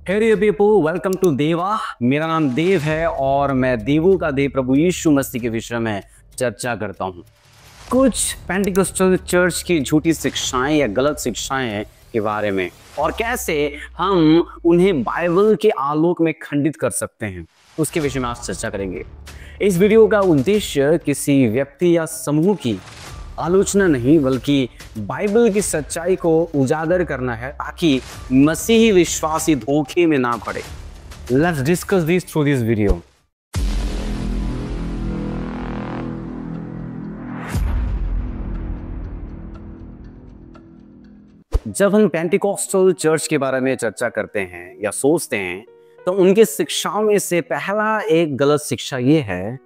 Hey people, welcome to देवा। मेरा नाम देव है और मैं देवों का देव प्रभु यीशु मसीह के विषय में चर्चा करता हूँ। कुछ पेंटिकोस्टल चर्च की झूठी शिक्षाएं या गलत शिक्षाएं के बारे में और कैसे हम उन्हें बाइबल के आलोक में खंडित कर सकते हैं, उसके विषय में आज चर्चा करेंगे। इस वीडियो का उद्देश्य किसी व्यक्ति या समूह की आलोचना नहीं, बल्कि बाइबल की सच्चाई को उजागर करना है ताकि मसीही विश्वासी धोखे में ना पड़े। Let's discuss this through this video. जब हम पेंटिकोस्टल चर्च के बारे में चर्चा करते हैं या सोचते हैं तो उनकी शिक्षाओं में से पहला एक गलत शिक्षा ये है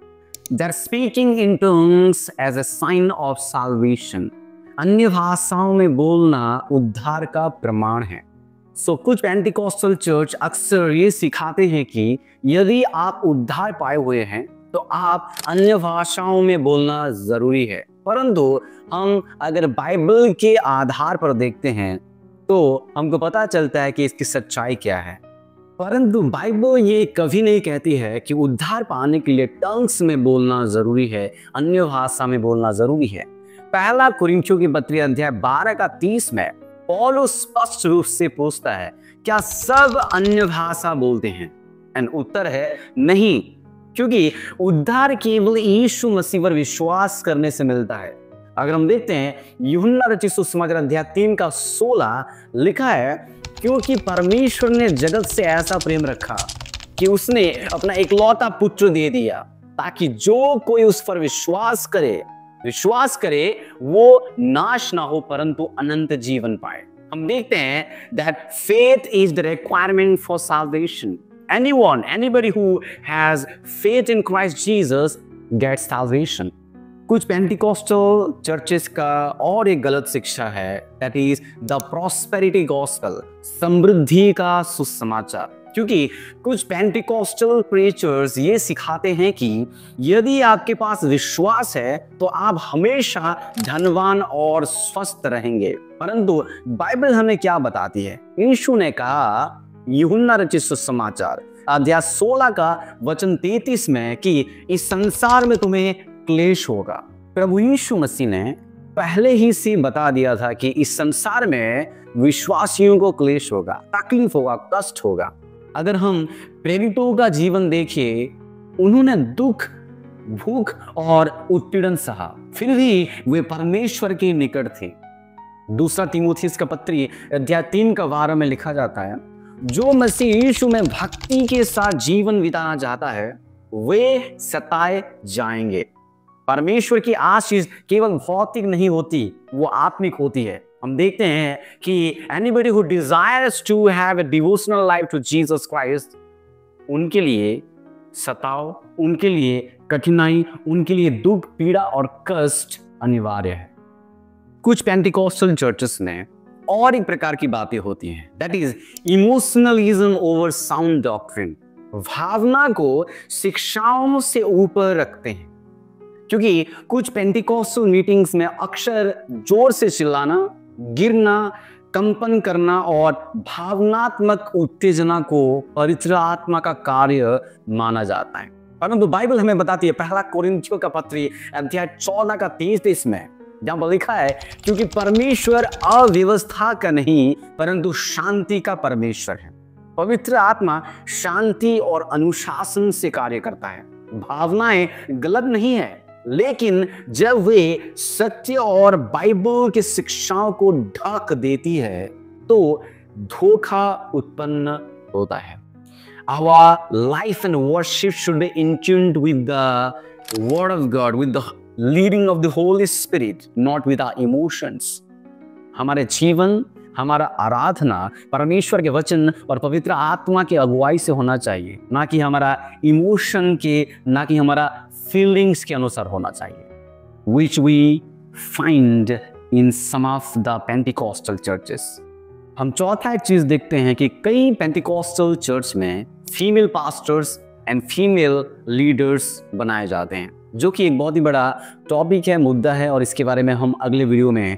that speaking in tongues as a sign of salvation, अन्य भाषाओं में बोलना उद्धार का प्रमाण है। कुछ पेंटिकोस्टल चर्च अक्सर ये सिखाते हैं कि यदि आप उद्धार पाए हुए हैं तो आप अन्य भाषाओं में बोलना जरूरी है। परंतु हम अगर बाइबल के आधार पर देखते हैं तो हमको पता चलता है कि इसकी सच्चाई क्या है। परंतु बाइबल ये कभी नहीं कहती है कि उद्धार पाने के लिए टंग्स में बोलना जरूरी है, अन्य भाषा में बोलना जरूरी है। पहला कुरिन्थियों की पत्री अध्याय 12 का 30 में पौलुस स्पष्ट रूप से पूछता है, क्या सब अन्य भाषा बोलते हैं? एंड उत्तर है नहीं, क्योंकि उद्धार केवल यीशु मसीह पर विश्वास करने से मिलता है। अगर हम देखते हैं यूहन्ना रचित सुसमाचार अध्याय 3 का 16 लिखा है, क्योंकि परमेश्वर ने जगत से ऐसा प्रेम रखा कि उसने अपना इकलौता पुत्र दे दिया ताकि जो कोई उस पर विश्वास करे वो नाश ना हो परंतु अनंत जीवन पाए। हम देखते हैं that faith is the requirement for salvation. Anybody who has faith in Christ Jesus gets salvation. कुछ पेंटिकोस्टल चर्चेस का और एक गलत शिक्षा है, that is the prosperity gospel, समृद्धि का सुसमाचार। क्योंकि कुछ पेंटिकोस्टल प्रीचर्स ये सिखाते हैं कि यदि आपके पास विश्वास है तो आप हमेशा धनवान और स्वस्थ रहेंगे। परंतु बाइबल हमें क्या बताती है? यीशु ने कहा यूहन्ना रचित सुसमाचार अध्याय 16 का वचन 33 में कि इस संसार में तुम्हें क्लेश होगा। प्रभु यीशु मसीह ने पहले ही से बता दिया था कि इस संसार में विश्वासियों को क्लेश होगा, तकलीफ होगा, कष्ट होगा। अगर हम प्रेरितों का जीवन देखें, उन्होंने दुख, भूख और उत्पीड़न सहा, फिर भी वे परमेश्वर के निकट थे। दूसरा तीमुथियुस का पत्री अध्याय 3 का 12 में लिखा जाता है, जो मसीह यीशु में भक्ति के साथ जीवन बिताना चाहता है वे सताए जाएंगे। परमेश्वर की आशीष केवल भौतिक नहीं होती, वो आत्मिक होती है। हम देखते हैं कि anybody who desires to have a devotional life to Jesus Christ, उनके लिए सताव, उनके लिए कठिनाई, उनके लिए दुख, पीड़ा और कष्ट अनिवार्य है। कुछ पेंटिकोस्टल चर्चेस में और एक प्रकार की बातें होती हैं, that is emotionalism over sound doctrine. भावना को शिक्षाओं से ऊपर रखते हैं, क्योंकि कुछ पेंटिकोस्टल मीटिंग्स में अक्सर जोर से चिल्लाना, गिरना, कंपन करना और भावनात्मक उत्तेजना को पवित्र आत्मा का कार्य माना जाता है। परंतु बाइबल हमें बताती है पहला कुरिन्थियों का पत्री अध्याय 14 का 33 में, जहां पर लिखा है, क्योंकि परमेश्वर अव्यवस्था का नहीं परंतु शांति का परमेश्वर है। पवित्र आत्मा शांति और अनुशासन से कार्य करता है। भावनाएं गलत नहीं है, लेकिन जब वे सत्य और बाइबल की शिक्षाओं को ढक देती है तो धोखा उत्पन्न होता है। Our life and worship should be in tune with the word of God, with the leading of the Holy Spirit, not with our emotions. हमारे जीवन, हमारा आराधना परमेश्वर के वचन और पवित्र आत्मा के अगुवाई से होना चाहिए, ना कि हमारा इमोशन के, ना कि हमारा फीलिंग्स के अनुसार होना चाहिए, which we find in some of the Pentecostal churches. हम चौथा एक चीज देखते हैं कि कई पेंटिकोस्टल चर्च में female pastors and female leaders बनाए जाते हैं, जो कि एक बहुत ही बड़ा टॉपिक है, मुद्दा है, और इसके बारे में हम अगले वीडियो में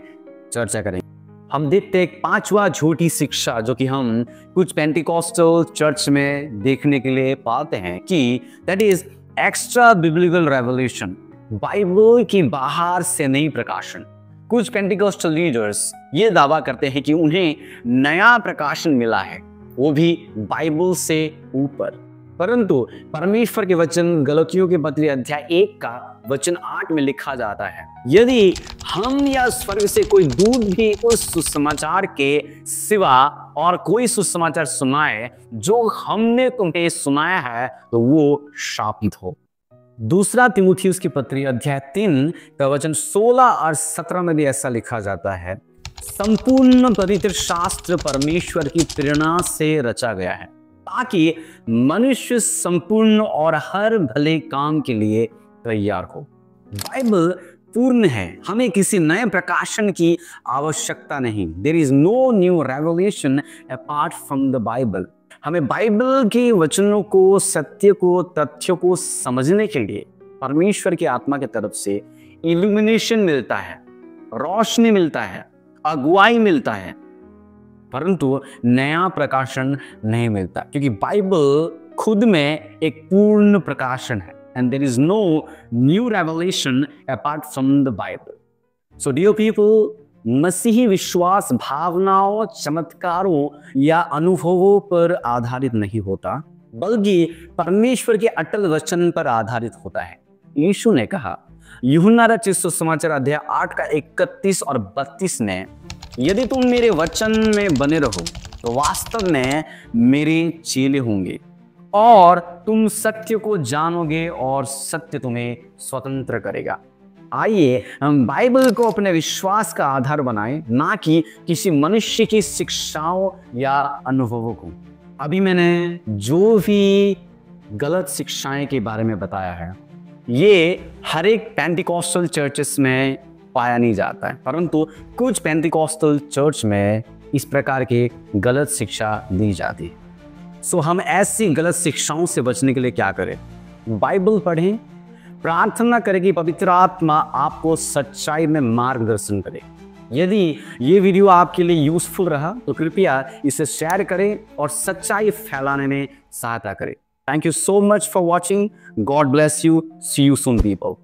चर्चा करेंगे। हम देखते हैं एक पांचवा झूठी शिक्षा जो कि हम कुछ पेंटिकॉस्टल चर्च में देखने के लिए पाते हैं कि that is extra biblical revelation, Bible की बाहर से नई प्रकाशन। कुछ पेंटिकॉस्टल लीडर्स ये दावा करते हैं कि उन्हें नया प्रकाशन मिला है, वो भी बाइबल से ऊपर। परंतु परमेश्वर के वचन गलतियों के पत्री अध्याय 1 का वचन 8 में लिखा जाता है, यदि हम या स्वर्ग से कोई दूत भी उस सुसमाचार के सिवा और कोई सुसमाचार सुनाए जो हमने तुम्हें सुनाया है तो वो शापित हो। दूसरा तिमुथियुस की पत्री अध्याय 3 का वचन 16 और 17 में भी ऐसा लिखा जाता है, संपूर्ण पवित्र शास्त्र परमेश्वर की प्रेरणा से रचा गया है ताकि मनुष्य संपूर्ण और हर भले काम के लिए तैयार हो। बाइबल पूर्ण है, हमें किसी नए प्रकाशन की आवश्यकता नहीं। There is no new revelation apart from the Bible. हमें बाइबल के वचनों को, सत्य को, तथ्यों को समझने के लिए परमेश्वर की आत्मा की तरफ से इल्यूमिनेशन मिलता है, रोशनी मिलता है, अगुवाई मिलता है, परंतु नया प्रकाशन नहीं मिलता, क्योंकि बाइबल खुद में एक पूर्ण प्रकाशन है। And there is no new revelation apart from the Bible. So dear people, मसीही विश्वास भावनाओं, चमत्कारों या अनुभवों पर आधारित नहीं होता, बल्कि परमेश्वर के अटल वचन पर आधारित होता है। यीशु ने कहा यूहन्ना रचित सुसमाचार अध्याय 8 का 31 और 32 में, यदि तुम मेरे वचन में बने रहो तो वास्तव में मेरे चेले होंगे और तुम सत्य को जानोगे और सत्य तुम्हें स्वतंत्र करेगा। आइए हम बाइबल को अपने विश्वास का आधार बनाएं, ना कि किसी मनुष्य की शिक्षाओं या अनुभवों को। अभी मैंने जो भी गलत शिक्षाएं के बारे में बताया है, ये हर एक पेंटिकॉस्टल चर्चेस में पाया नहीं जाता है, परंतु कुछ पेंटिकॉस्टल चर्च में इस प्रकार की गलत शिक्षा दी जाती है। सो हम ऐसी गलत शिक्षाओं से बचने के लिए क्या करें? बाइबल पढ़ें, प्रार्थना करें कि पवित्र आत्मा आपको सच्चाई में मार्गदर्शन करे। यदि ये वीडियो आपके लिए यूजफुल रहा तो कृपया इसे शेयर करें और सच्चाई फैलाने में सहायता करें। Thank you so much for watching. God bless you. See you soon, people.